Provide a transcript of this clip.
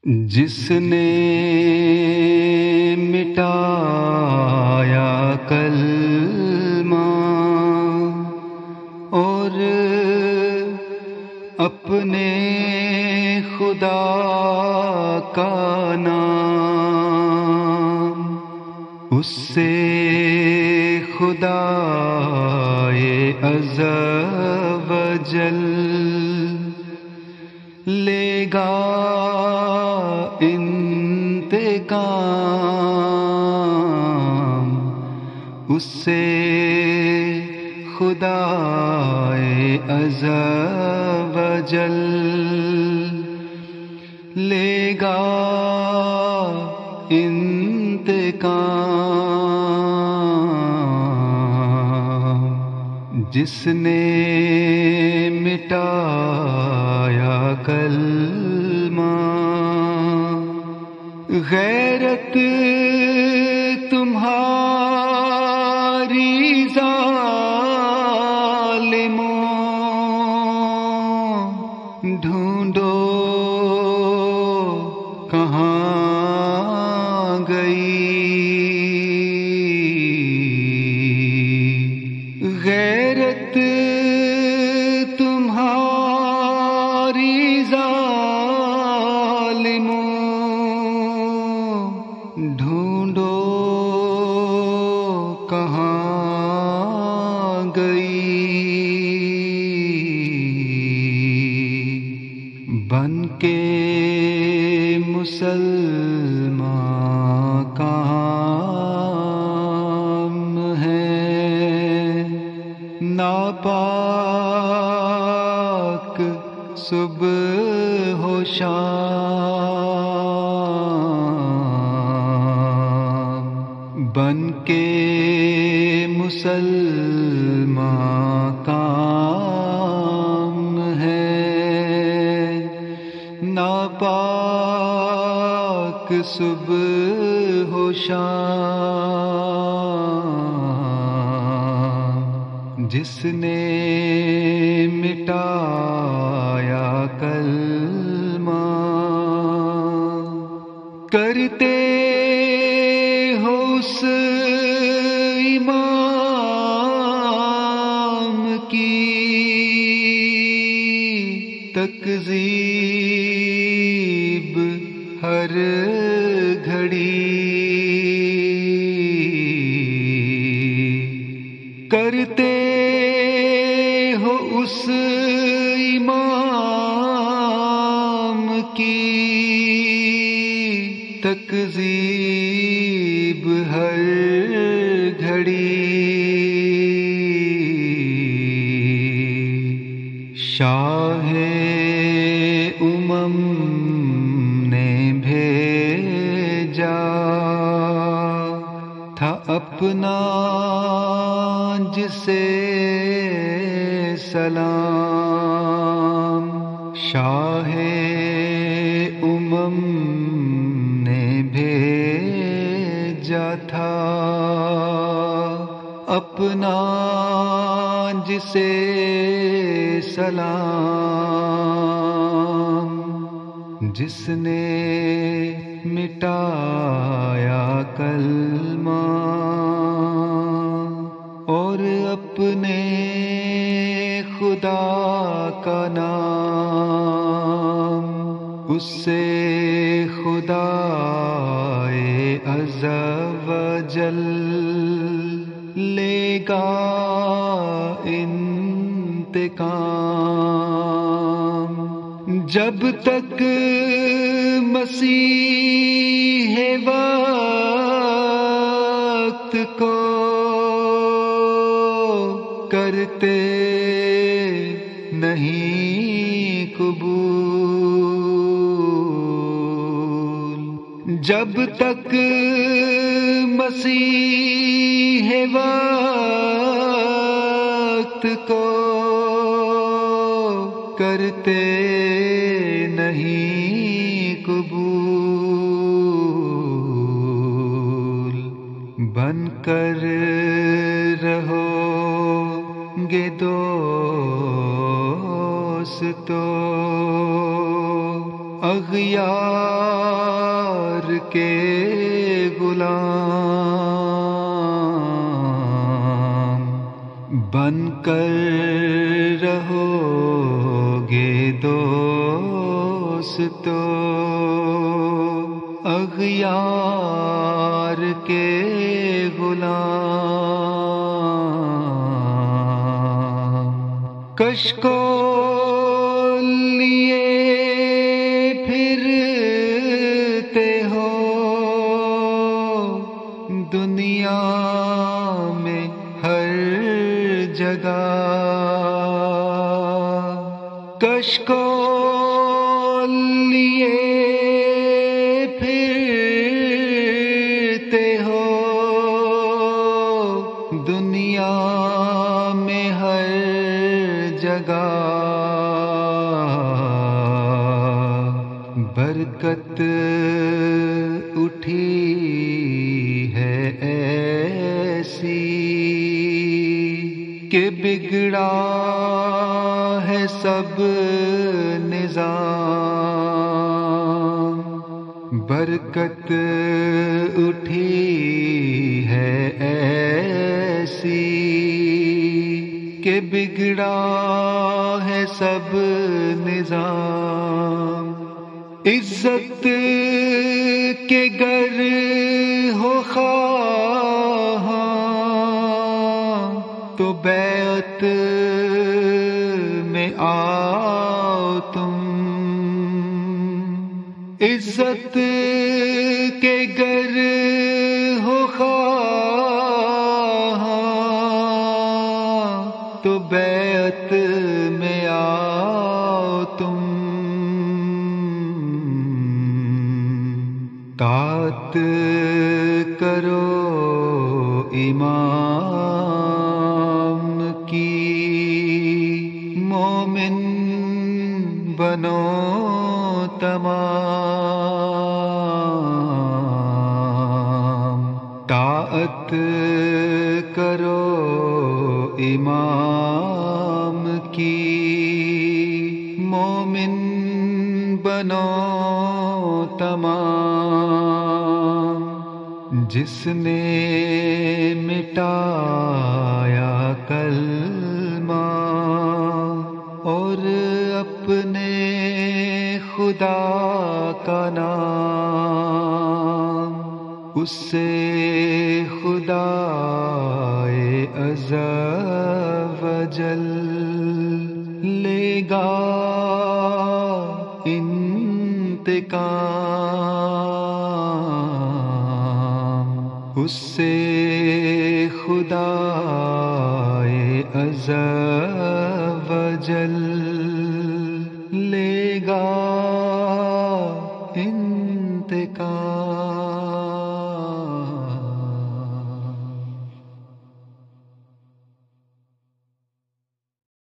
جس نے مٹایا کلمہ اور اپنے خدا کا نام، اس سے خدائے عز و جل لے گا انتقام، اس سے خدائے عز و جل لے گا انتقام۔ جس نے مٹایا کلمہ، غیرت تمہاری ظالموں، ڈھونڈو کہاں گئی، غیرت تمہاری ظالموں، ڈھونڈو کہاں گئی، بن کے مسلمان کام ہے، ناپاک صبح و شام، بن کے مسلمان کام ہے، ناپاک صبح و شام۔ جس نے مٹایا کلمہ، کرتے ہو اس امام کی تکذیب ہر گھڑی، کرتے ہو اس امام کی تکذیب ہر گھڑی، شاہ امم نے بھیجا تھا اپنا جسے سلام، شاہ امم نے بھیجا تھا اپنا جسے سلام۔ جس نے مٹایا کلمہ اور اپنے خدا کا نام، اس سے خدائے عز و جل لے گا انتقام۔ جب تک مسیح وقت کو کرتے نہیں قبول، جب تک مسیح وقت کو کرتے نہیں قبول، بن کر رہو گے دوستو اغیار کے غلام بن کر رہو گے دوستو، اغیار کے غلام۔ کشکو لیے پھرتے ہو دنیا میں ہر جگہ، کشکو لیے پھرتے ہو دنیا میں ہر جگہ، برکت اٹھی ہے ایسی کہ بگڑا ہے سب نظام، برکت اٹھی ہے ایسی کہ بگڑا ہے سب نظام۔ عزت کے گر ہو خواہاں تو بیعت میں آؤ تم، عزت کے گر ہو خواہاں تو بیعت میں آؤ تم، طاعت کرو امام کی، مومن بنو تمام، طاعت کرو امام کی، مومن بنو تمام۔ جس نے مٹایا کلمہ اور اپنے خدا کا نام، اس سے خدائے عز و جل لے گا انتقام، اس سے خدائے عز و جل